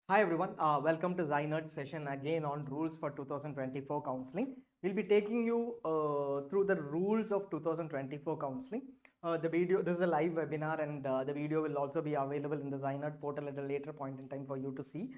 Hi everyone, welcome to ZyNerd session again on rules for 2024 counseling. We'll be taking you through the rules of 2024 counseling. This is a live webinar and the video will also be available in the ZyNerd portal at a later point in time for you to see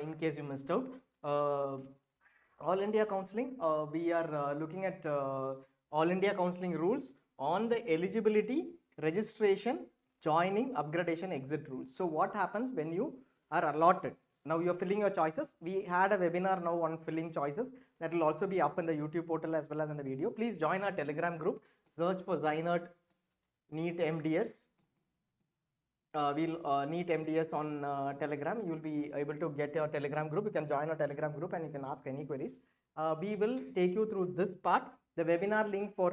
in case you missed out. All India counseling, we are looking at All India counseling rules on the eligibility, registration, joining, upgradation, exit rules. So what happens when you are allotted? Now you're filling your choices. We had a webinar now on filling choices that will also be up in the YouTube portal as well as in the video. Please join our Telegram group. Search for ZyNerd NEET MDS. We'll NEET MDS on Telegram. You'll be able to get your Telegram group. You can join our Telegram group and you can ask any queries. We will take you through this part. The webinar link for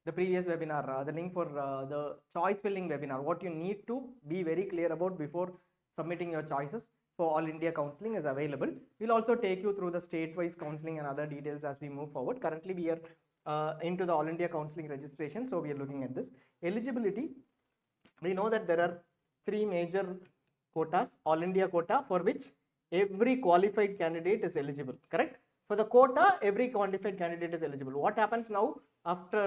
the previous webinar, the link for the choice filling webinar, what you need to be very clear about before submitting your choices for All India counseling is available. We'll also take you through the state-wise counseling and other details as we move forward. Currently, we are into the All India counseling registration, so we are looking at this. Eligibility, we know that there are three major quotas. All India quota, for which every qualified candidate is eligible, correct? For the quota, every qualified candidate is eligible. What happens now after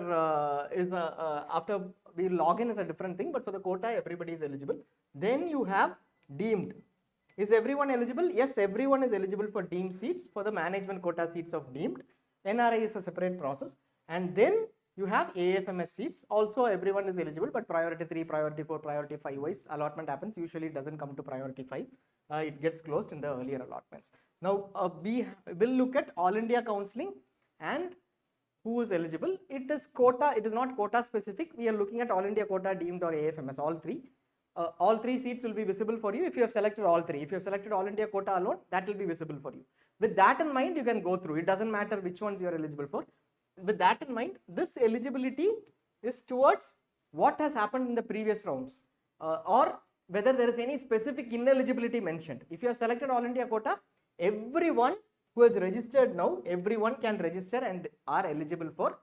after we log in is a different thing, but for the quota, everybody is eligible. Then you have deemed. Is everyone eligible? Yes, everyone is eligible for deemed seats, for the management quota seats of deemed. NRI is a separate process. And then you have AFMS seats. Also, everyone is eligible, but priority 3, priority 4, priority 5 wise allotment happens. Usually, it doesn't come to priority 5. It gets closed in the earlier allotments. Now, we will look at All India counseling and who is eligible. It is quota. It is not quota specific. We are looking at All India quota, deemed, or AFMS, all three. All three seats will be visible for you if you have selected all three. If you have selected All India quota alone, that will be visible for you. With that in mind, you can go through. It doesn't matter which ones you are eligible for. With that in mind, this eligibility is towards what has happened in the previous rounds or whether there is any specific ineligibility mentioned. If you have selected All India quota, everyone who has registered now, everyone can register and are eligible for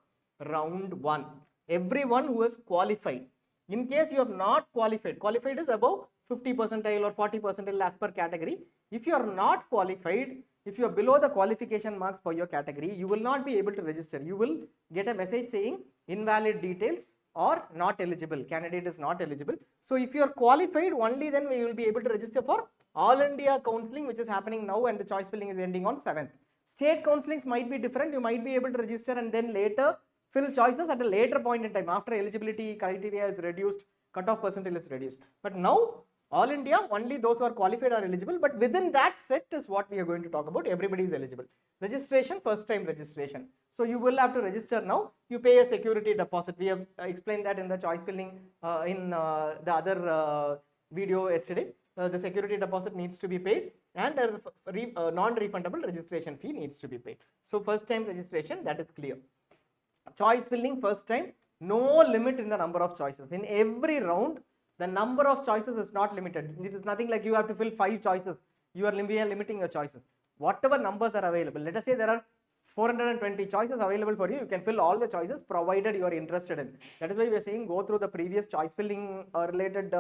round 1. Everyone who has qualified. In case you have not qualified, qualified is above 50 percentile or 40 percentile as per category. If you are not qualified, if you are below the qualification marks for your category, you will not be able to register. You will get a message saying invalid details or not eligible. Candidate is not eligible. So if you are qualified, only then we will be able to register for All India counseling, which is happening now, and the choice filling is ending on 7th. State counselings might be different. You might be able to register and then later fill choices at a later point in time after eligibility criteria is reduced, cutoff percentile is reduced. But now, All India, only those who are qualified are eligible, but within that set is what we are going to talk about. Everybody is eligible. Registration, first time registration. So you will have to register now. You pay a security deposit. We have explained that in the choice filling in the other video yesterday. The security deposit needs to be paid and a non-refundable registration fee needs to be paid. So first time registration, that is clear. Choice filling first time, no limit in the number of choices. In every round, the number of choices is not limited. It is nothing like you have to fill 5 choices. You are limiting your choices. Whatever numbers are available, let us say there are 420 choices available for you. You can fill all the choices provided you are interested in. That is why we are saying go through the previous choice filling related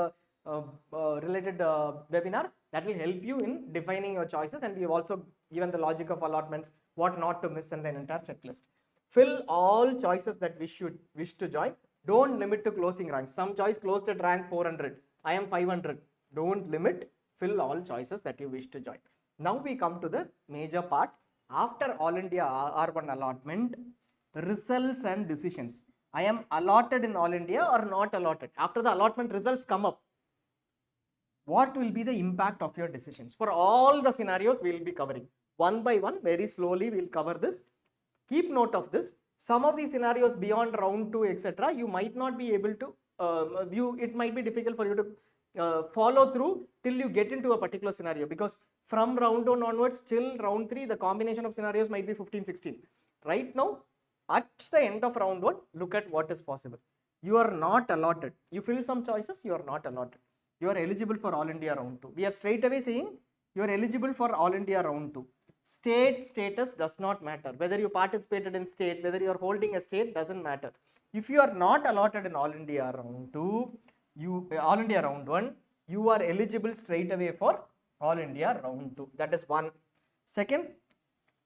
webinar. That will help you in defining your choices, and we have also given the logic of allotments, what not to miss, and an entire checklist. Fill all choices that wish to join. Don't limit to closing rank. Some choice closed at rank 400. I am 500. Don't limit. Fill all choices that you wish to join. Now we come to the major part. After All India R1 allotment, results and decisions. I am allotted in All India or not allotted. After the allotment results come up, what will be the impact of your decisions? For all the scenarios, we will be covering. One by one, very slowly, we will cover this. Keep note of this. Some of these scenarios beyond round 2, etc., you might not be able to it might be difficult for you to follow through till you get into a particular scenario, because from round 1 onwards till round 3, the combination of scenarios might be 15, 16. Right now, at the end of round 1, look at what is possible. You are not allotted. You fill some choices, you are not allotted. You are eligible for All India round 2. We are straight away saying you are eligible for All India round 2. State status does not matter. Whether you participated in state, whether you are holding a state, doesn't matter. If you are not allotted in All India round 2, All India round 1, you are eligible straight away for All India round 2. That is one. Second,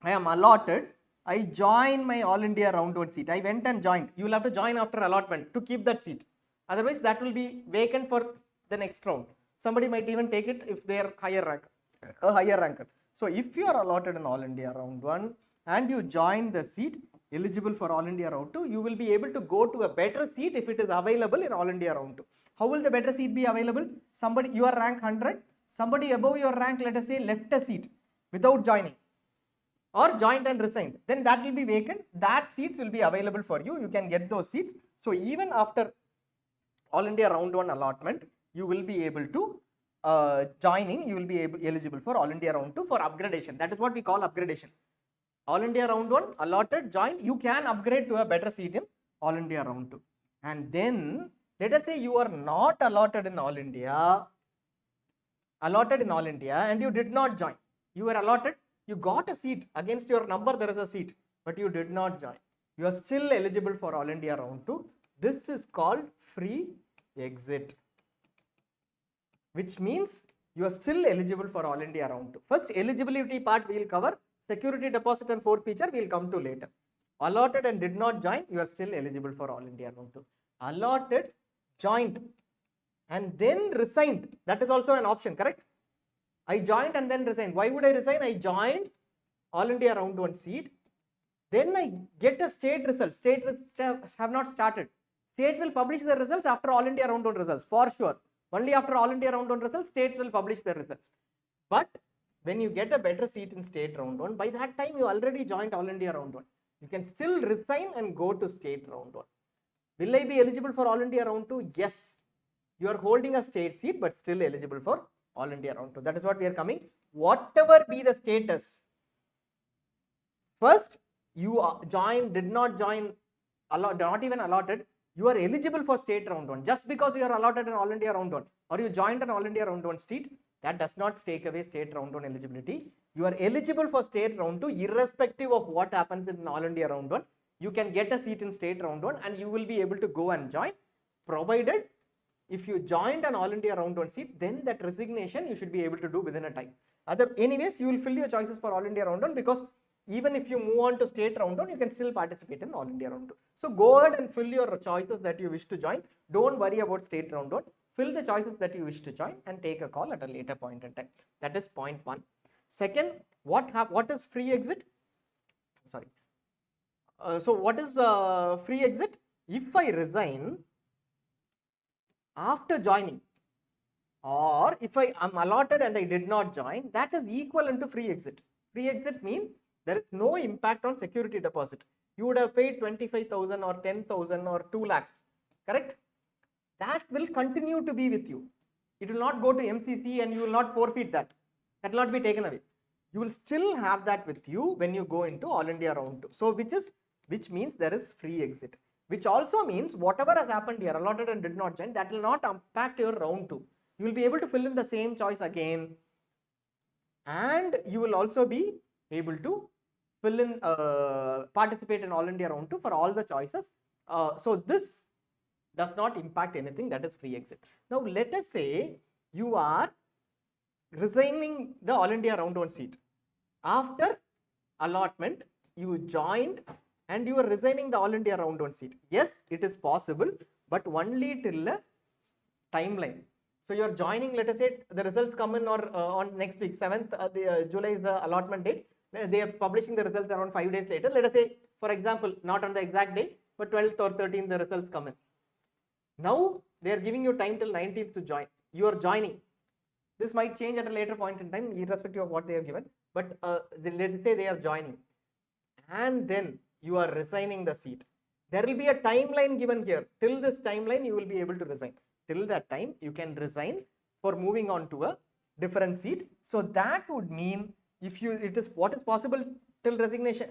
I am allotted. I join my All India round 1 seat. I went and joined. You will have to join after allotment to keep that seat. Otherwise, that will be vacant for the next round. Somebody might even take it if they are higher rank, a higher ranker. So if you are allotted in All India round 1 and you join the seat eligible for All India round 2, you will be able to go to a better seat if it is available in All India round 2. How will the better seat be available? Somebody, you are rank 100, somebody above your rank, let us say, left a seat without joining or joined and resigned, then that will be vacant. That seats will be available for you. You can get those seats. So even after All India round 1 allotment, you will be able to joining, you will be eligible for All India round 2 for upgradation. That is what we call upgradation. All India round 1 allotted, joined, you can upgrade to a better seat in All India round 2. And then let us say you are not allotted in All India, and you did not join. You were allotted, you got a seat, against your number there is a seat, but you did not join. You are still eligible for All India round 2. This is called free exit, which means you are still eligible for All India round 2. First, eligibility part we will cover. Security deposit and forfeiture we will come to later. Allotted and did not join, you are still eligible for All India round 2. Allotted, joined, and then resigned. That is also an option, correct? I joined and then resigned. Why would I resign? I joined All India round 1 seat. Then I get a state result. State results have not started. State will publish the results after All India round 1 results, for sure. Only after All India round 1 results, state will publish the results. But when you get a better seat in state round 1, by that time you already joined All India round 1. You can still resign and go to state round 1. Will I be eligible for All India round 2? Yes. You are holding a state seat but still eligible for All India round 2. That is what we are coming. Whatever be the status, first you joined, did not join, not even allotted, you are eligible for state round 1. Just because you are allotted in All India round 1 or you joined an All India round 1 seat, that does not take away state round 1 eligibility. You are eligible for state round 2 irrespective of what happens in All India round 1. You can get a seat in state round 1 and you will be able to go and join, provided if you joined an All India round 1 seat, then that resignation you should be able to do within a time. Anyways, you will fill your choices for All India round 1, because even if you move on to state round 1, you can still participate in All India round 2. So go ahead and fill your choices that you wish to join. Don't worry about state round 1. Fill the choices that you wish to join and take a call at a later point in time. That is point 1. Second, what is free exit? Sorry. So what is free exit? If I resign after joining, or if I am allotted and I did not join, that is equivalent to free exit. Free exit means there is no impact on security deposit. You would have paid 25,000 or 10,000 or 2 lakhs, correct? That will continue to be with you. It will not go to MCC and you will not forfeit that. That will not be taken away. You will still have that with you when you go into All India round 2. So which means there is free exit. Which also means whatever has happened here, allotted and did not join, that will not impact your round 2. You will be able to fill in the same choice again, and you will also be able to fill in, participate in All India round 2 for all the choices. So this does not impact anything. That is free exit. Now let us say you are resigning the All India round 1 seat. After allotment, you joined and you are resigning the All India round 1 seat. Yes, it is possible, but only till a timeline. So you are joining, let us say the results come in or on next week, 7th July is the allotment date. They are publishing the results around 5 days later. Let us say, for example, not on the exact day, but 12th or 13th the results come in. Now they are giving you time till 19th to join. You are joining. This might change at a later point in time, irrespective of what they have given. But let's say they are joining, and then you are resigning the seat. There will be a timeline given here. Till this timeline, you will be able to resign. Till that time, you can resign for moving on to a different seat. So that would mean what is possible till resignation,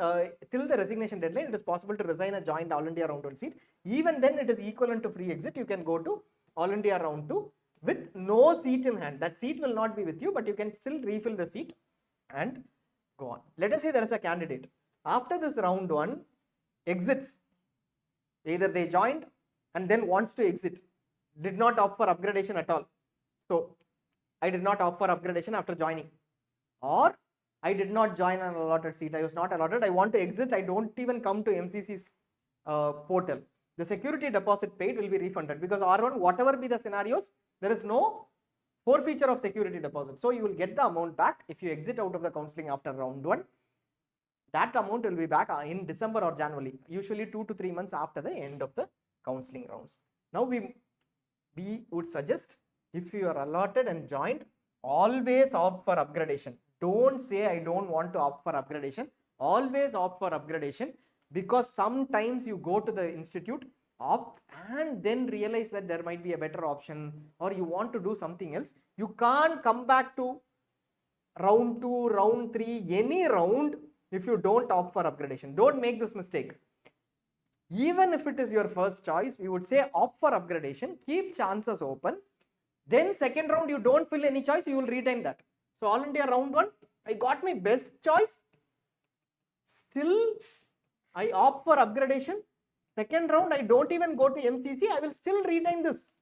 till the resignation deadline, it is possible to resign a joint All India round 1 seat. Even then, it is equivalent to free exit. You can go to All India round 2 with no seat in hand. That seat will not be with you, but you can still refill the seat and go on. Let us say there is a candidate. After this round 1 exits, either they joined and then wants to exit, did not opt for upgradation at all. So I did not opt for upgradation after joining, or I did not join an allotted seat. I was not allotted. I want to exit. I don't even come to MCC's portal. The security deposit paid will be refunded, because R1, whatever be the scenarios, there is no forfeiture of security deposit. So you will get the amount back if you exit out of the counseling after round 1. That amount will be back in December or January, usually 2 to 3 months after the end of the counseling rounds. Now we would suggest, if you are allotted and joined, always opt for upgradation. Don't say I don't want to opt for upgradation. Always opt for upgradation, because sometimes you go to the institute, opt, and then realize that there might be a better option, or you want to do something else. You can't come back to round 2, round 3, any round if you don't opt for upgradation. Don't make this mistake. Even if it is your first choice, we would say opt for upgradation, keep chances open. Then second round you don't fill any choice, you will retain that. So All India round 1, I got my best choice, still I opt for upgradation. Second round I don't even go to MCC, I will still retain this.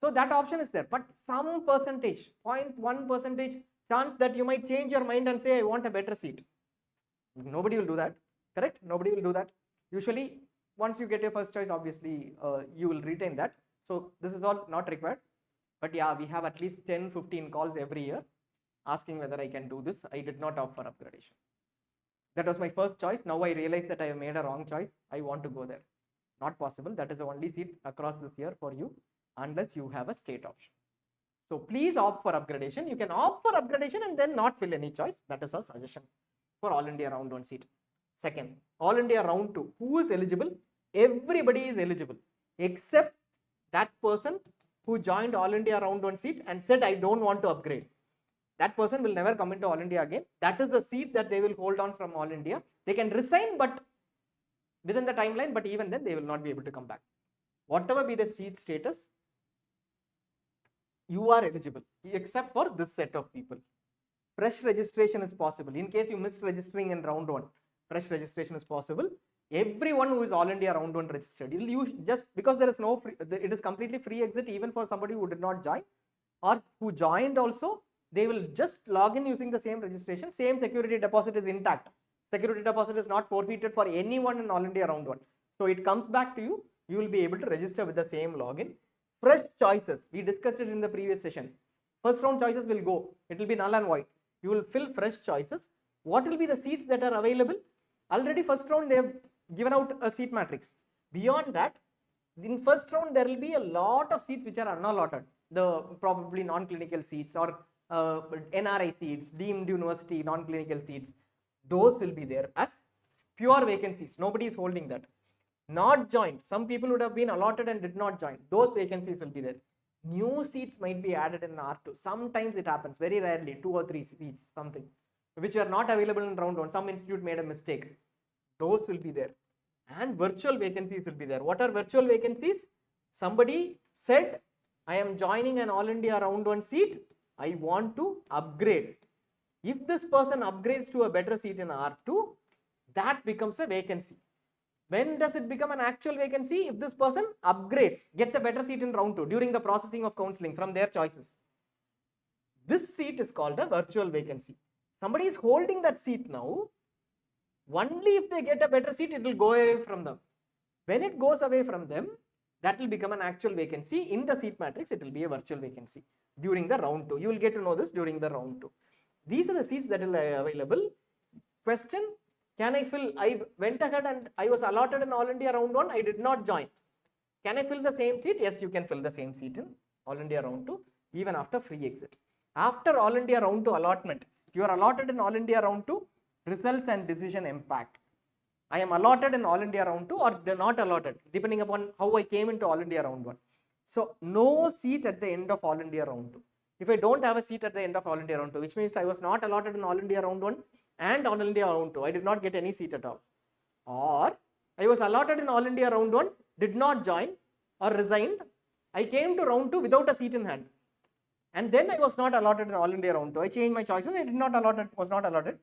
So that option is there, but some percentage, 0.1% chance that you might change your mind and say I want a better seat. Nobody will do that, correct? Nobody will do that. Usually once you get your first choice, obviously you will retain that. So this is all not required. But yeah, we have at least 10-15 calls every year asking whether I can do this. I did not opt for upgradation. That was my first choice. Now I realize that I have made a wrong choice. I want to go there. Not possible. That is the only seat across this year for you, unless you have a state option. So please opt for upgradation. You can opt for upgradation and then not fill any choice. That is a suggestion for All India round 1 seat. Second, All India round 2. Who is eligible? Everybody is eligible except that person who joined All India round 1 seat and said I don't want to upgrade. That person will never come into All India again. That is the seat that they will hold on from All India. They can resign, but within the timeline, but even then they will not be able to come back. Whatever be the seat status, you are eligible except for this set of people. Fresh registration is possible. In case you missed registering in round 1, fresh registration is possible. Everyone who is All India round 1 registered, you just, because there is no free, it is completely free exit even for somebody who did not join, or who joined also, they will just log in using the same registration. Same security deposit is intact. Security deposit is not forfeited for anyone in All India round 1. So it comes back to you. You will be able to register with the same login. Fresh choices, we discussed it in the previous session. First round choices will go. It will be null and void. You will fill fresh choices. What will be the seats that are available? Already first round they have given out a seat matrix. Beyond that, in first round there will be a lot of seats which are unallotted. The probably non-clinical seats, or NRI seats, deemed university non-clinical seats. Those will be there as pure vacancies. Nobody is holding that. Not joined. Some people would have been allotted and did not join. Those vacancies will be there. New seats might be added in R2. Sometimes it happens, very rarely, 2 or 3 seats, something, which are not available in round 1. Some institute made a mistake. Those will be there. And virtual vacancies will be there. What are virtual vacancies? Somebody said, I am joining an All India round 1 seat. I want to upgrade. If this person upgrades to a better seat in R2, that becomes a vacancy. When does it become an actual vacancy? If this person upgrades, gets a better seat in round 2 during the processing of counseling from their choices. This seat is called a virtual vacancy. Somebody is holding that seat now. Only if they get a better seat, it will go away from them. When it goes away from them, that will become an actual vacancy. In the seat matrix, it will be a virtual vacancy during the round 2. You will get to know this during the round 2. These are the seats that will be available. Question, can I fill? I went ahead and I was allotted in All India round 1. I did not join. Can I fill the same seat? Yes, you can fill the same seat in All India round 2, even after free exit. After All India round 2 allotment, you are allotted in All India round 2, results and decision impact. I am allotted in All India round 2 or not allotted, depending upon how I came into All India round 1. So no seat at the end of All India round 2. If I don't have a seat at the end of All India round 2, which means I was not allotted in All India round 1 and All India round 2, I did not get any seat at all. Or I was allotted in All India round 1, did not join or resigned. I came to round 2 without a seat in hand. And then I was not allotted in All India round 2. I changed my choices. I did not allotted, was not allotted.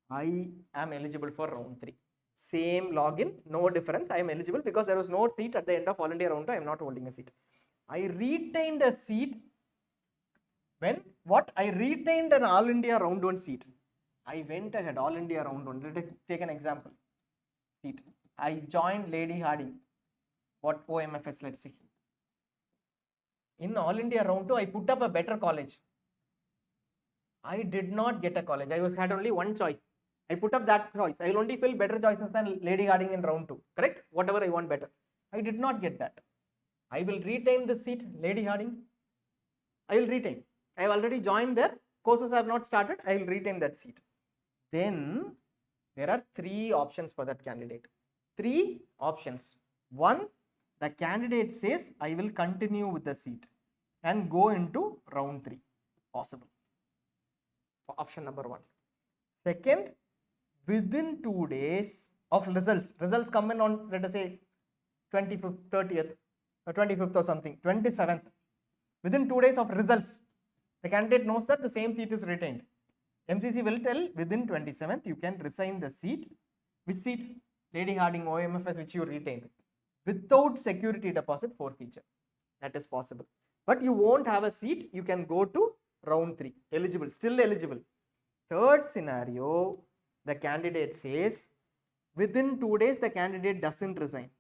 I am eligible for round 3. Same login, no difference. I am eligible because there was no seat at the end of All India round 2. I am not holding a seat. I retained a seat When what? I retained an All India Round 1 seat. I went ahead, All India Round 1. Let us take an example. Seat. I joined Lady Harding. What OMFS, let's see. In All India Round 2, I put up a better college. I did not get a college. I had only one choice. I put up that choice. I will only fill better choices than Lady Harding in Round 2. Correct? Whatever I want better. I did not get that. I will retain the seat, Lady Harding. I will retain. I have already joined there. Courses have not started. I will retain that seat. Then there are 3 options for that candidate. 3 options. 1, the candidate says, I will continue with the seat and go into round 3. Possible. Option number 1. Second, within 2 days of results come in on, let us say, 25th, 30th, or 25th or something, 27th. Within 2 days of results, the candidate knows that the same seat is retained. MCC will tell within 27th, you can resign the seat. Which seat? Lady Harding OMFS, which you retained. Without security deposit forfeiture. That is possible. But you won't have a seat. You can go to round 3. Eligible. Still eligible. Third scenario, the candidate says, within 2 days, the candidate doesn't resign.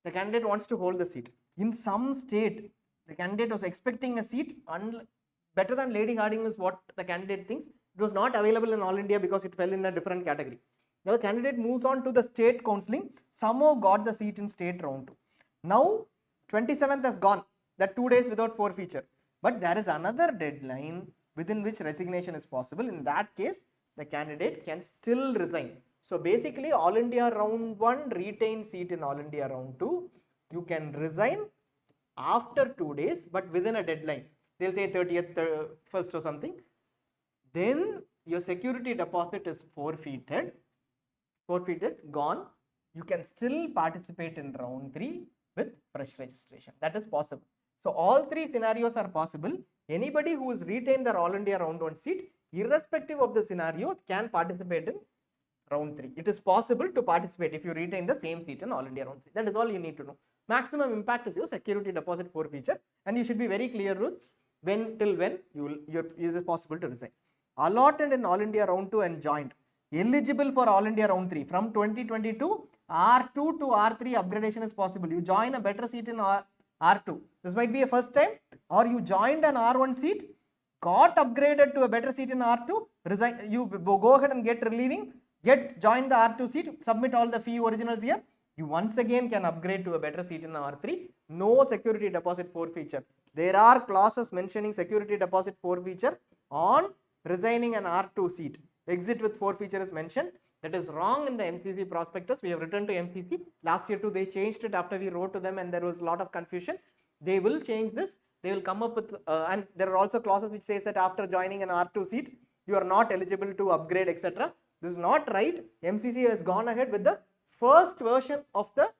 The candidate wants to hold the seat. In some state, the candidate was expecting a seat better than Lady Harding is what the candidate thinks. It was not available in All India because it fell in a different category. Now the candidate moves on to the state counselling, somehow got the seat in state round 2. Now 27th has gone, that 2 days without forfeiture. But there is another deadline within which resignation is possible. In that case, the candidate can still resign. So basically, All India Round 1, retain seat in All India Round 2. You can resign after 2 days, but within a deadline. They'll say 30th, 1st or something. Then your security deposit is forfeited, gone. You can still participate in round 3 with fresh registration. That is possible. So all 3 scenarios are possible. Anybody who has retained their All India Round 1 seat, irrespective of the scenario, can participate in round 3. It is possible to participate if you retain the same seat in All India Round 3. That is all you need to know. Maximum impact is your security deposit forfeiture, and you should be very clear with till when is it possible to resign. Allotted in All India Round 2 and joined. Eligible for All India Round 3. From 2022, R2 to R3 upgradation is possible. You join a better seat in R2. This might be a first time, or you joined an R1 seat, got upgraded to a better seat in R2, resign. You go ahead and get relieving, join the R2 seat, submit all the fee originals here. You once again can upgrade to a better seat in R3. No security deposit forfeiture. There are clauses mentioning security deposit forfeiture on resigning an R2 seat. Exit with forfeiture is mentioned. That is wrong in the MCC prospectus. We have written to MCC. Last year too, they changed it after we wrote to them, and there was a lot of confusion. They will change this. They will come up with, and there are also clauses which says that after joining an R2 seat, you are not eligible to upgrade, etc. This is not right. MCC has gone ahead with the first version of the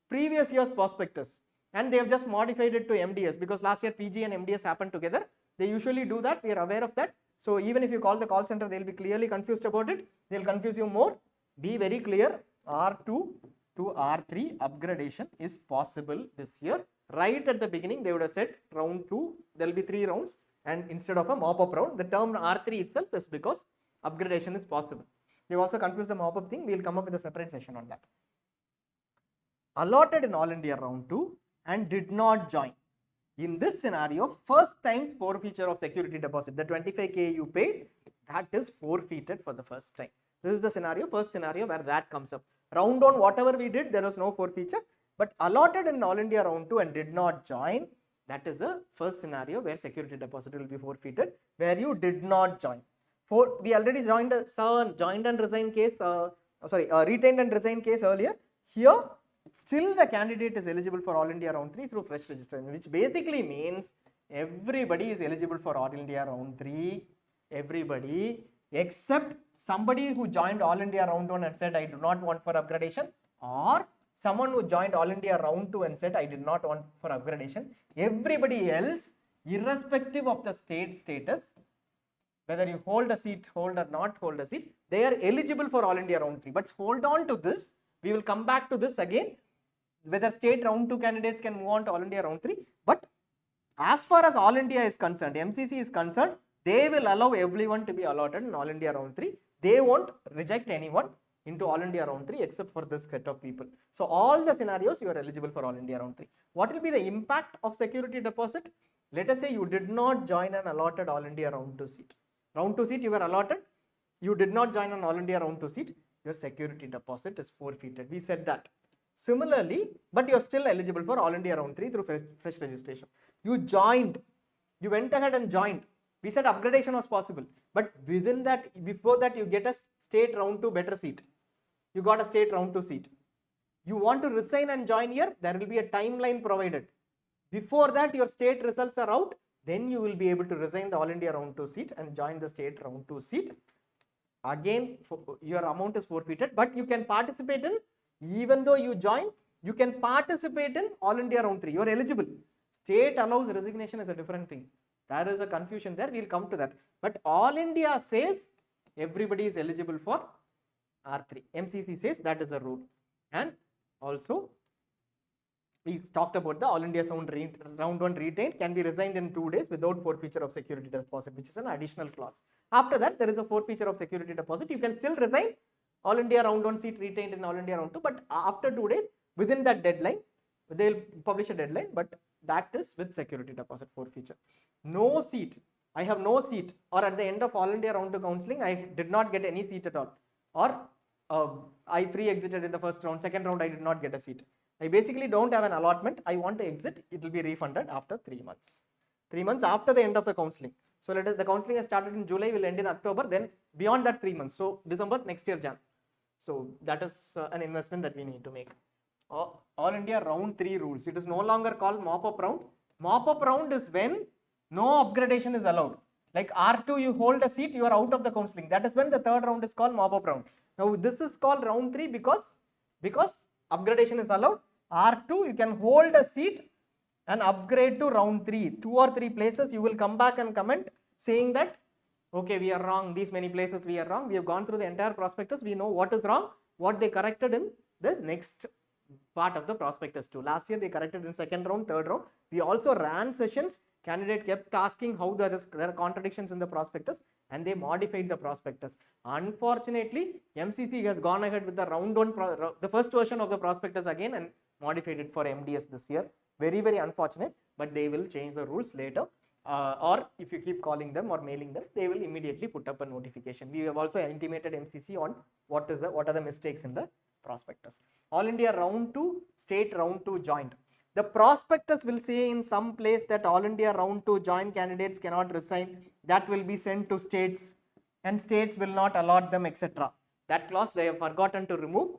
previous year's prospectus, and they have just modified it to MDS because last year PG and MDS happened together. They usually do that. We are aware of that. So even if you call the call center, they'll be clearly confused about it. They'll confuse you more. Be very clear. R2 to R3 upgradation is possible this year. Right at the beginning, they would have said round 2, there will be 3 rounds, and instead of a mop-up round, the term R3 itself is because upgradation is possible. They also confused the mop-up thing. We will come up with a separate session on that. Allotted in All India Round 2 and did not join. In this scenario, first time forfeiture of security deposit, the 25K you paid, that is forfeited for the first time. This is the scenario, first scenario where that comes up. Round 1, whatever we did, there was no forfeiture, but allotted in All India Round 2 and did not join, that is the first scenario where security deposit will be forfeited, where you did not join. We already saw joined and resigned case, retained and resigned case earlier. Here, still the candidate is eligible for All India Round 3 through fresh registration, which basically means everybody is eligible for All India Round 3, everybody except somebody who joined All India Round 1 and said I do not want for upgradation, or someone who joined All India Round 2 and said I did not want for upgradation. Everybody else, irrespective of the state status, whether you hold a seat, hold or not hold a seat, they are eligible for All India Round 3. But hold on to this. We will come back to this again, whether state round 2 candidates can move on to All India Round 3, but As far as All India is concerned, MCC is concerned, they will allow everyone to be allotted in All India round 3. They won't reject anyone into All India round 3 except for this set of people. So all the scenarios you are eligible for All India round 3. What will be the impact of security deposit? Let us say you did not join an allotted All India round 2 seat. Round 2 seat you were allotted, you did not join an All India round 2 seat, your security deposit is forfeited. We said that. Similarly, but you are still eligible for All India round 3 through fresh registration. You joined, you went ahead and joined. We said upgradation was possible, but within that, before that, you get a state round 2 better seat. You got a state round 2 seat. You want to resign and join here, there will be a timeline provided. Before that, your state results are out, then you will be able to resign the All India round 2 seat and join the state round 2 seat. Again, your amount is forfeited, but you can participate in, even though you join, you can participate in All India round 3. You are eligible. State allows resignation is a different thing. There is a confusion there. We'll come to that. But All India says everybody is eligible for R3. MCC says that is a rule. And also, we talked about the All India round 1 retained can be resigned in 2 days without forfeiture of security deposit, which is an additional clause. After that, there is a forfeiture of security deposit. You can still resign All India round 1 seat retained in All India round 2, but after 2 days, within that deadline, they will publish a deadline, but that is with security deposit forfeiture. No seat. I have no seat, or at the end of All India round 2 counselling, I did not get any seat at all, or I free exited in the first round, second round I did not get a seat. I basically don't have an allotment. I want to exit. It will be refunded after 3 months. 3 months after the end of the counselling. So let us, the counselling has started in July, will end in October. Then beyond that 3 months. So December next year Jan. So that is an investment that we need to make. All India round 3 rules. It is no longer called mop-up round. Mop-up round is when no upgradation is allowed. Like R2, you hold a seat, you are out of the counselling. That is when the third round is called mop-up round. Now this is called round 3 because upgradation is allowed. R2, you can hold a seat and upgrade to round 3. 2 or 3 places you will come back and comment saying that, okay, we are wrong, these many places we are wrong. We have gone through the entire prospectus. We know what is wrong, what they corrected in the next part of the prospectus too. Last year they corrected in second round, third round. We also ran sessions. Candidate kept asking how there are contradictions in the prospectus, and they modified the prospectus. Unfortunately, MCC has gone ahead with the round 1, the first version of the prospectus again, and modified it for MDS this year. Very, very unfortunate, but they will change the rules later. Or if you keep calling them or mailing them, they will immediately put up a notification. We have also intimated MCC on what are the mistakes in the prospectus. All India round 2, state round 2 joint. The prospectus will say in some place that All India round 2 joint candidates cannot resign. That will be sent to states, and states will not allot them, etc. That clause they have forgotten to remove.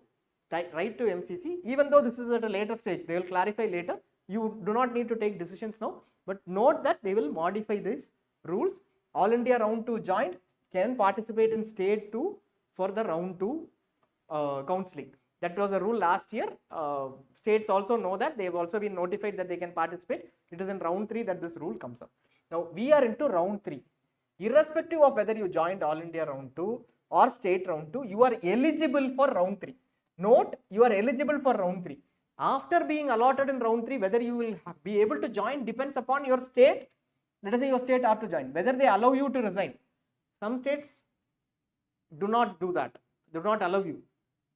Write to MCC. Even though this is at a later stage, they will clarify later. You do not need to take decisions now, but note that they will modify these rules. All India round 2 joint can participate in state 2 for the round 2 counselling. That was a rule last year. States also know that. They have also been notified that they can participate. It is in round 3 that this rule comes up. Now we are into round 3. Irrespective of whether you joined All India round 2 or state round 2, you are eligible for round 3. Note, you are eligible for round 3. After being allotted in round 3, whether you will be able to join depends upon your state. Let us say your state are to join, whether they allow you to resign. Some states do not do that, do not allow you.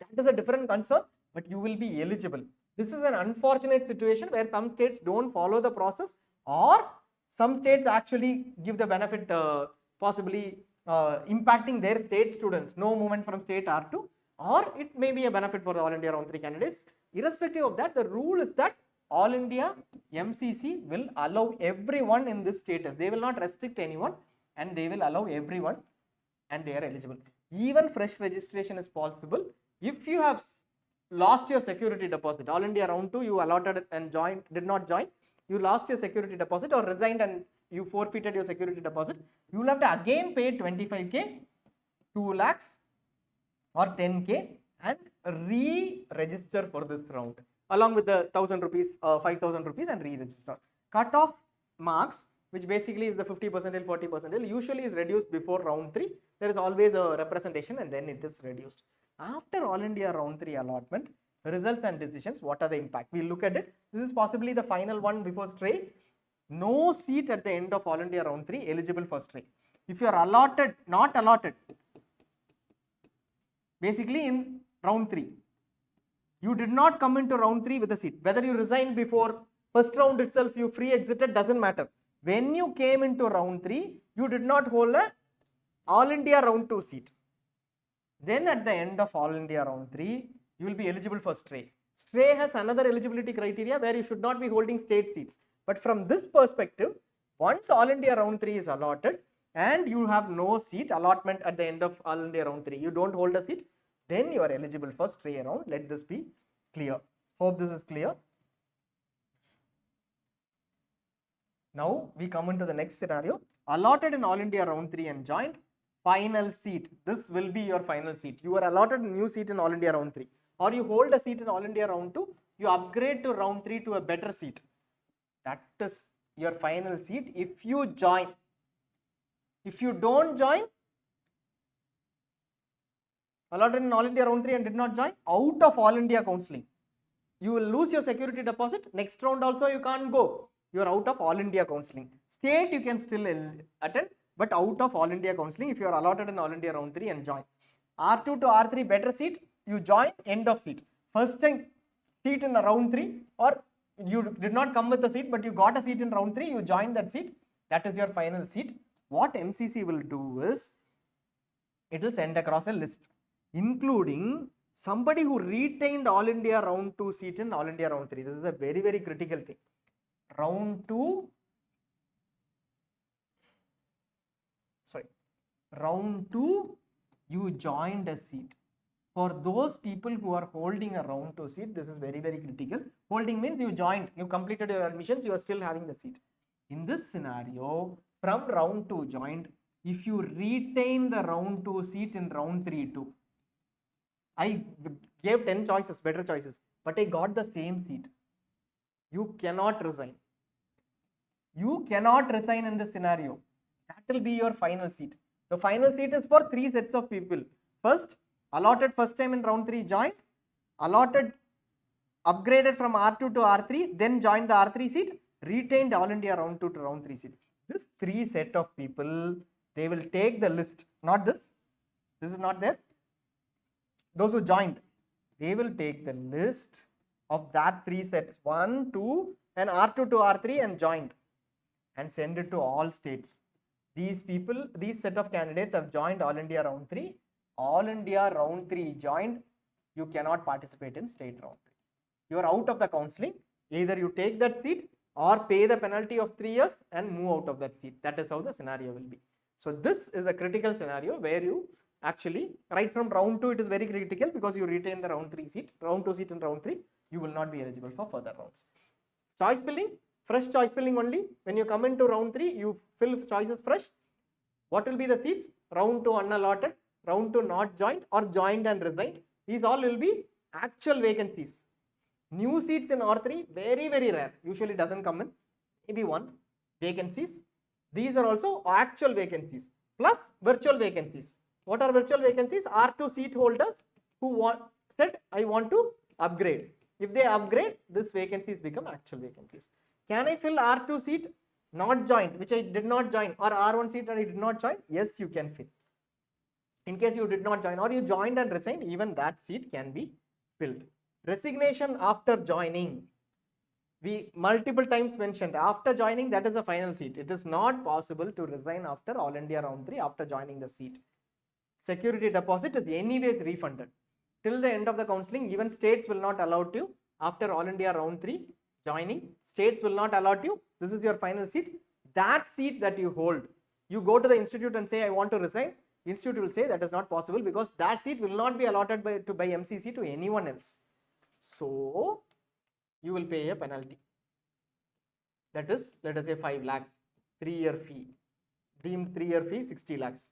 That is a different concern, but you will be eligible. This is an unfortunate situation where some states don't follow the process, or some states actually give the benefit, possibly impacting their state students. No movement from state R2, or it may be a benefit for the All India round 3 candidates. Irrespective of that, the rule is that All India MCC will allow everyone in this status. They will not restrict anyone, and they will allow everyone, and they are eligible. Even fresh registration is possible. If you have lost your security deposit, All India round 2 you allotted and joined, did not join, you lost your security deposit or resigned and you forfeited your security deposit, you will have to again pay 25k, 2 lakhs or 10k and re-register for this round along with the 1000 rupees, 5000 rupees and re-register. Cut-off marks, which basically is the 50%, 40%, usually is reduced before round 3. There is always a representation and then it is reduced. After All India round 3 allotment, results and decisions, what are the impact? We'll look at it. This is possibly the final one before stray. No seat at the end of All India round 3 eligible for stray. If you are allotted, not allotted, basically in round 3, you did not come into round 3 with a seat. Whether you resigned before first round itself, you free exited, doesn't matter. When you came into round 3, you did not hold a All India round 2 seat. Then at the end of All India round 3, you will be eligible for stray. Stray has another eligibility criteria where you should not be holding state seats. But from this perspective, once All India round 3 is allotted and you have no seat allotment at the end of All India round 3, you don't hold a seat, then you are eligible for stray round. Let this be clear. Hope this is clear. Now we come into the next scenario. Allotted in All India round 3 and joined. Final seat. This will be your final seat. You are allotted a new seat in All India round 3, or you hold a seat in All India round 2. You upgrade to round 3 to a better seat. That is your final seat if you join. If you don't join, allotted in All India round 3 and did not join, out of All India counselling. You will lose your security deposit. Next round also you can't go. You are out of All India counselling. State you can still attend, but out of All India counselling if you are allotted in All India round 3 and join. R2 to R3 better seat, you join, end of seat. First time seat in round 3, or you did not come with a seat but you got a seat in round 3, you join that seat. That is your final seat. What MCC will do is, it will send across a list including somebody who retained All India round 2 seat in All India round 3. This is a very, very critical thing. Round 2, you joined a seat. For those people who are holding a round 2 seat, this is very, very critical. Holding means you joined, you completed your admissions, you are still having the seat. In this scenario, from round 2 joined, if you retain the round 2 seat in round 3 too, I gave 10 choices, better choices, but I got the same seat. You cannot resign. You cannot resign in this scenario. That will be your final seat. The final seat is for 3 sets of people. First, allotted first time in round 3 joined, allotted upgraded from R2 to R3, then joined the R3 seat, retained All India round 2 to round 3 seat. This 3 set of people, they will take the list, not this. This is not there. Those who joined, they will take the list of that 3 sets, 1, 2 and R2 to R3 and joined, and send it to all states. These people, these set of candidates have joined All India round 3. All India round 3 joined, you cannot participate in state round 3. You are out of the counselling. Either you take that seat or pay the penalty of 3 years and move out of that seat. That is how the scenario will be. So this is a critical scenario where you actually, right from round 2, it is very critical because you retain the round 3 seat, round 2 seat in round 3, you will not be eligible for further rounds. Choice filling, fresh choice filling only. When you come into round 3, you fill choices fresh. What will be the seats? Round 2 unallotted, round 2 not joined or joined and resigned. These all will be actual vacancies. New seats in R3, very, very rare. Usually doesn't come in. Maybe 1. Vacancies. These are also actual vacancies plus virtual vacancies. What are virtual vacancies? R2 seat holders who said, I want to upgrade. If they upgrade, these vacancies become actual vacancies. Can I fill R2 seat not joined, which I did not join, or R1 seat that I did not join? Yes, you can fill. In case you did not join or you joined and resigned, even that seat can be filled. Resignation after joining. We multiple times mentioned after joining, that is a final seat. It is not possible to resign after All India round 3 after joining the seat. Security deposit is anyways refunded. Till the end of the counselling, even states will not allow you after All India round 3 joining. States will not allow you. This is your final seat. That seat that you hold, you go to the institute and say, I want to resign. Institute will say that is not possible because that seat will not be allotted by MCC to anyone else. So you will pay a penalty. That is, let us say 5 lakhs, 3-year fee, deemed 3-year fee, 60 lakhs.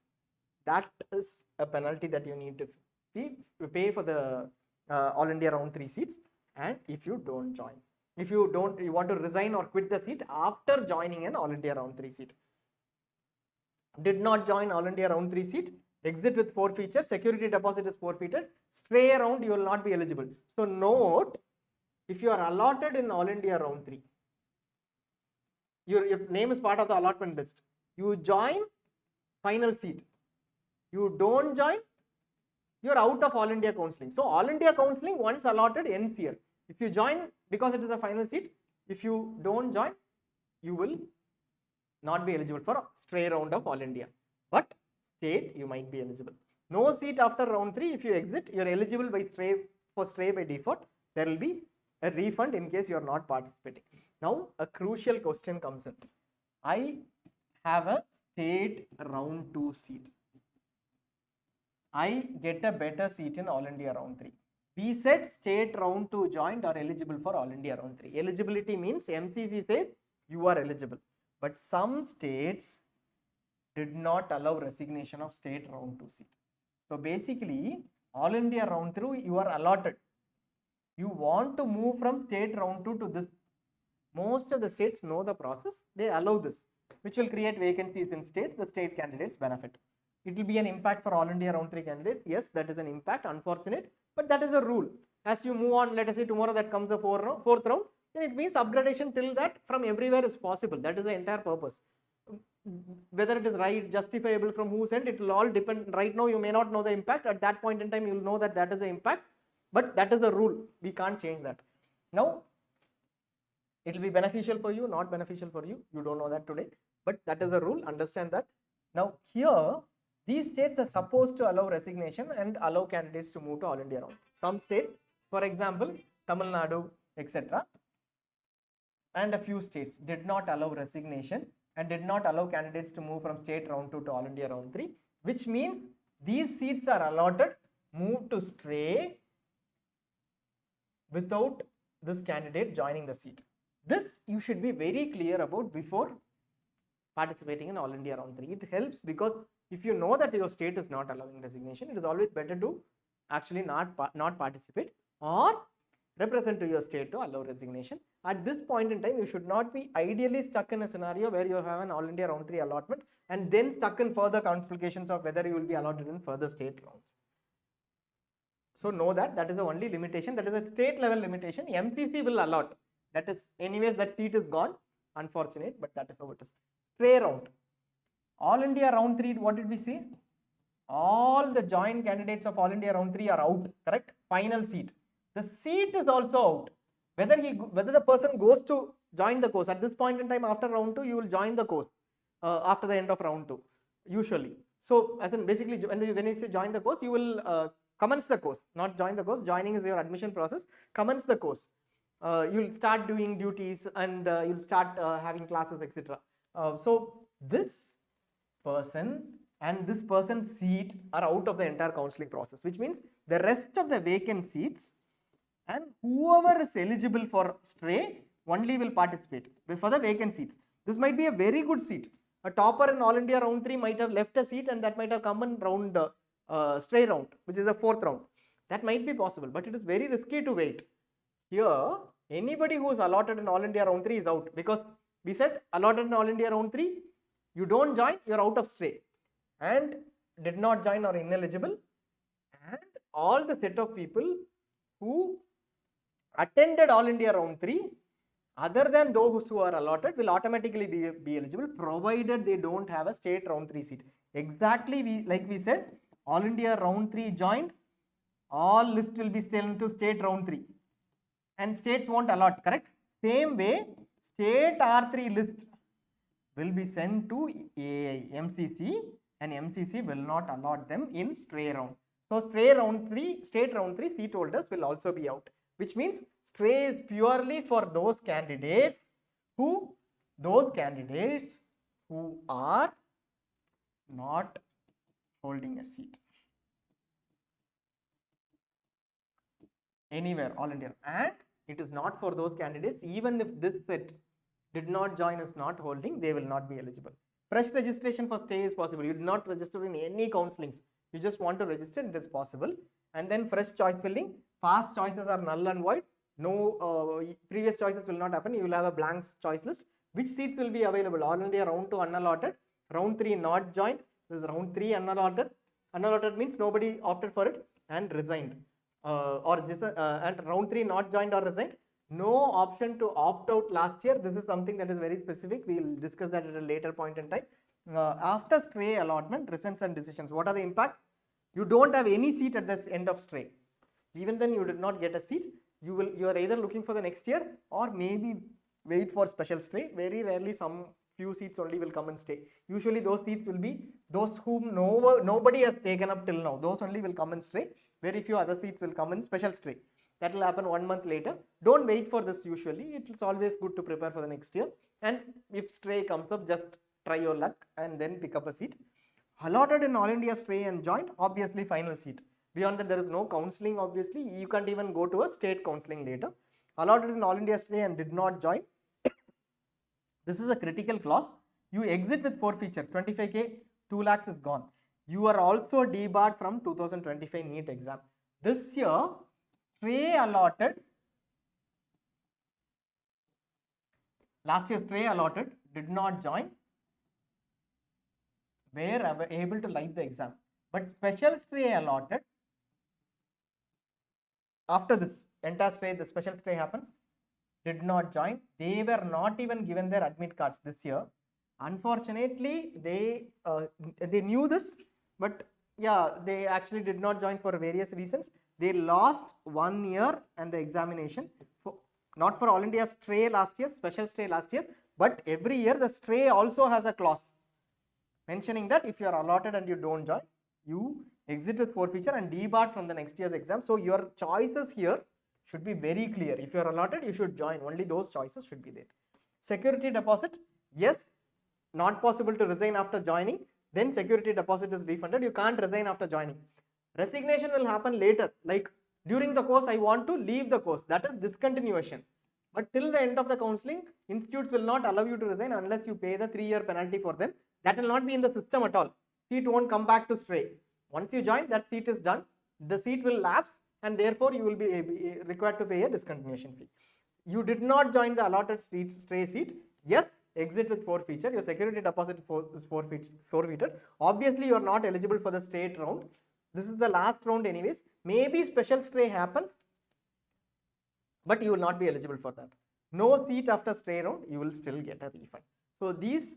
That is a penalty that you need to pay for the All India round 3 seats. And if you don't join, if you want to resign or quit the seat after joining an All India round 3 seat. Did not join All India round 3 seat, exit with forfeiture, security deposit is forfeited, stray round you will not be eligible. So note, if you are allotted in All India round 3 your name is part of the allotment list. You join, final seat. You don't join, you're out of All India Counselling. So All India Counselling once allotted ends here. If you join because it is a final seat, if you don't join, you will not be eligible for a stray round of All India. But state, you might be eligible. No seat after round 3. If you exit, you're eligible by stray by default. There will be a refund in case you're not participating. Now, a crucial question comes in. I have a state round 2 seat. I get a better seat in All India round 3. We said state round 2 joined are eligible for All India round 3. Eligibility means MCC says you are eligible. But some states did not allow resignation of state round 2 seat. So basically, All India round 3 you are allotted. You want to move from state round 2 to this. Most of the states know the process. They allow this, which will create vacancies in states. The state candidates benefit. It will be an impact for All India round 3 candidates. Yes, that is an impact, unfortunate, but that is a rule. As you move on, let us say tomorrow that comes a fourth round, then it means upgradation till that from everywhere is possible. That is the entire purpose. Whether it is right, justifiable from whose end, it will all depend. Right now, you may not know the impact. At that point in time, you will know that that is the impact, but that is the rule. We can't change that. Now, it will be beneficial for you, not beneficial for you. You don't know that today, but that is the rule. Understand that. Now, here, these states are supposed to allow resignation and allow candidates to move to All India round. Some states, for example, Tamil Nadu, etc., and a few states did not allow resignation and did not allow candidates to move from state round 2 to All India round 3, which means these seats are allotted, move to stray without this candidate joining the seat. This you should be very clear about before participating in All India round 3. It helps because if you know that your state is not allowing resignation, it is always better to actually not participate or represent to your state to allow resignation. At this point in time, you should not be ideally stuck in a scenario where you have an All India round 3 allotment and then stuck in further complications of whether you will be allotted in further state rounds. So know that that is the only limitation. That is a state level limitation. MCC will allot. That is, anyways, that seat is gone. Unfortunate, but that is how it is. Stray round. All India round 3, what did we say? All the joint candidates of All India round 3 are out, correct? Final seat. The seat is also out. Whether the person goes to join the course, at this point in time after round 2, you will join the course after the end of round 2, usually. So, as in basically, when you say join the course, you will commence the course, not join the course. Joining is your admission process. Commence the course. You'll start doing duties and you'll start having classes, etc. So, this person and this person's seat are out of the entire counseling process, which means the rest of the vacant seats and whoever is eligible for stray only will participate for the vacant seats. This might be a very good seat. A topper in All India round 3 might have left a seat and that might have come in round stray round, which is the 4th round. That might be possible, but it is very risky to wait. Here, anybody who is allotted in All India round 3 is out, because we said allotted in All India round 3, you don't join, you are out of stray, and did not join or ineligible, and all the set of people who attended All India round 3 other than those who are allotted will automatically be eligible, provided they don't have a state round 3 seat. Exactly, like we said, All India round 3 joined, all list will be sent to state round 3 and states won't allot, correct? Same way, state R3 list will be sent to MCC and MCC will not allot them in stray round. So state round 3 seat holders will also be out, which means stray is purely for those candidates who are not holding a seat anywhere, All India, and it is not for those candidates. Even if this set did not join, is not holding, they will not be eligible. Fresh registration for stay is possible. You did not register in any counselings, you just want to register, it is possible. And then fresh choice filling, past choices are null and void. No previous choices will not happen. You will have a blank choice list. Which seats will be available? All India round 2 unallotted, round 3 not joined, this is round 3 unallotted. Unallotted means nobody opted for it and resigned, and round 3 not joined or resigned. No option to opt out last year. This is something that is very specific. We will discuss that at a later point in time. After stray allotment, results and decisions. What are the impact? You don't have any seat at the end of stray. Even then you did not get a seat. You are either looking for the next year or maybe wait for special stray. Very rarely some few seats only will come and stay. Usually those seats will be those whom nobody has taken up till now. Those only will come and stray. Very few other seats will come in special stray. That will happen 1 month later. Don't wait for this usually. It is always good to prepare for the next year. And if stray comes up, just try your luck and then pick up a seat. Allotted in All India stray and joint, obviously final seat. Beyond that, there is no counselling, obviously. You can't even go to a state counselling later. Allotted in All India stray and did not join. This is a critical clause. You exit with forfeiture. 25k, 2 lakhs is gone. You are also debarred from 2025 NEET exam. This year, stray allotted. Last year, stray allotted, did not join. Were able to write the exam. But special stray allotted, after this entire stray, the special stray happens, did not join. They were not even given their admit cards this year. Unfortunately, they knew this, but yeah, they actually did not join for various reasons. They lost 1 year and the examination, not for All India stray last year, special stray last year, but every year the stray also has a clause mentioning that if you are allotted and you don't join, you exit with forfeiture and debarred from the next year's exam. So your choices here should be very clear. If you are allotted, you should join. Only those choices should be there. Security deposit, yes, not possible to resign after joining. Then security deposit is refunded. You can't resign after joining. Resignation will happen later. Like during the course, I want to leave the course. That is discontinuation. But till the end of the counselling, institutes will not allow you to resign unless you pay the 3-year penalty for them. That will not be in the system at all. Seat won't come back to stray. Once you join, that seat is done. The seat will lapse and therefore you will be required to pay a discontinuation fee. You did not join the allotted stray seat. Yes, exit with forfeiture. Your security deposit is forfeited. Obviously, you are not eligible for the straight round. This is the last round anyways. Maybe special stray happens, but you will not be eligible for that. No seat after stray round, you will still get a refund. So these,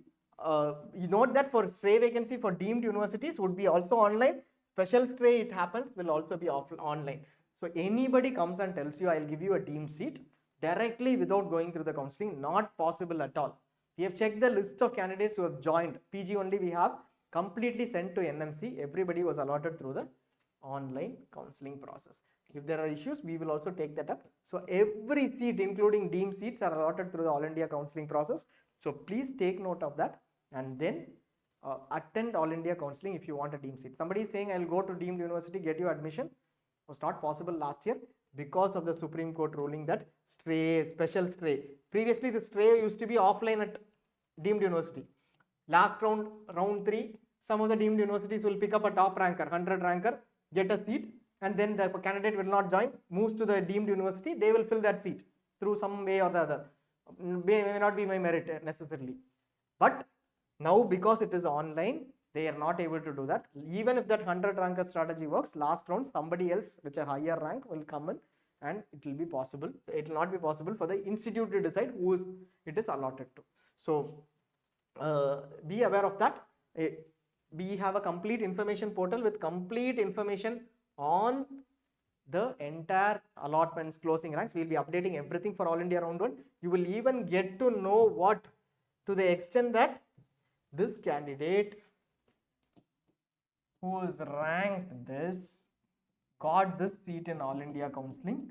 you note that for stray vacancy for deemed universities would be also online. Special stray, it happens, will also be online. So anybody comes and tells you, I'll give you a deemed seat directly without going through the counselling, not possible at all. We have checked the list of candidates who have joined. PG only we have completely sent to NMC. Everybody was allotted through the online counselling process. If there are issues, we will also take that up. So every seat, including deemed seats, are allotted through the All India counselling process. So please take note of that and then attend All India counselling if you want a deemed seat. Somebody is saying, I'll go to deemed university, get you admission. It was not possible last year because of the Supreme Court ruling that special stray. Previously, the stray used to be offline at deemed university. Last round, round 3, some of the deemed universities will pick up a top ranker, 100 ranker, get a seat, and then the candidate will not join, moves to the deemed university, they will fill that seat through some way or the other. May not be my merit necessarily. But now because it is online, they are not able to do that. Even if that 100 ranker strategy works, last round somebody else with a higher rank will come in and it will be possible. It will not be possible for the institute to decide who it is allotted to. So be aware of that. We have a complete information portal with complete information on the entire allotments, closing ranks. We will be updating everything for All India Round 1. You will even get to know what, to the extent that this candidate who is ranked this, got this seat in All India counselling,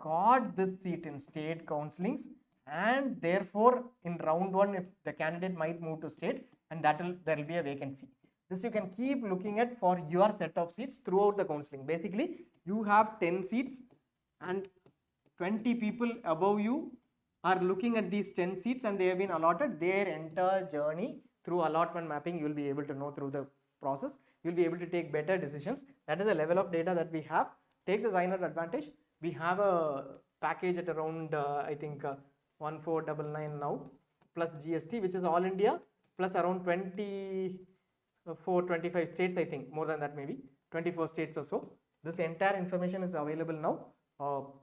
got this seat in state counsellings, and therefore in round 1 if the candidate might move to state, and there will be a vacancy. This you can keep looking at for your set of seats throughout the counselling. Basically, you have 10 seats and 20 people above you are looking at these 10 seats and they have been allotted. Their entire journey through allotment mapping, you will be able to know through the process. You will be able to take better decisions. That is the level of data that we have. Take the ZyNerd advantage. We have a package at around, I think, 1499 now, plus GST, which is All India, plus around 25 states, I think, more than that maybe, 24 states or so. This entire information is available now.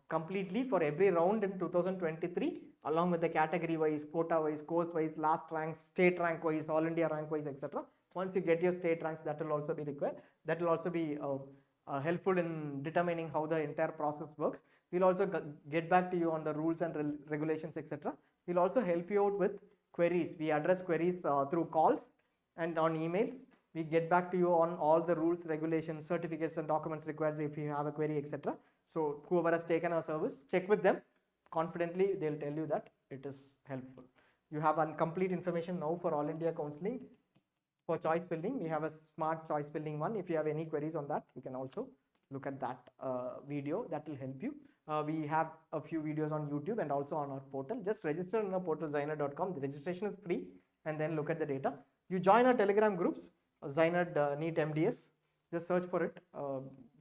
completely for every round in 2023, along with the category wise, quota wise, course wise, last rank, state rank wise, all India rank wise, etc. Once you get your state ranks, that will also be required. That will also be helpful in determining how the entire process works. We'll also get back to you on the rules and regulations, etc. We'll also help you out with queries. We address queries through calls and on emails. We get back to you on all the rules, regulations, certificates and documents required if you have a query, etc. So whoever has taken our service, check with them. Confidently, they'll tell you that it is helpful. You have complete information now for All India Counselling. For choice filling, we have a smart choice filling one. If you have any queries on that, you can also look at that video. That will help you. We have a few videos on YouTube and also on our portal. Just register on our portal ZyNerd.com. The registration is free, and then look at the data. You join our Telegram groups, ZyNerd NEET MDS. Just search for it.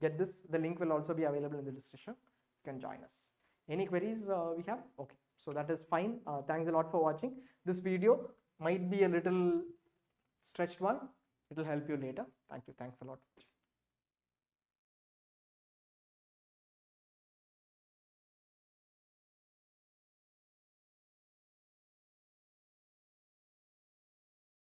Get this. The link will also be available in the description. You can join us. Any queries we have? Okay, so that is fine. Thanks a lot for watching. This video might be a little stretched one. It will help you later. Thank you. Thanks a lot.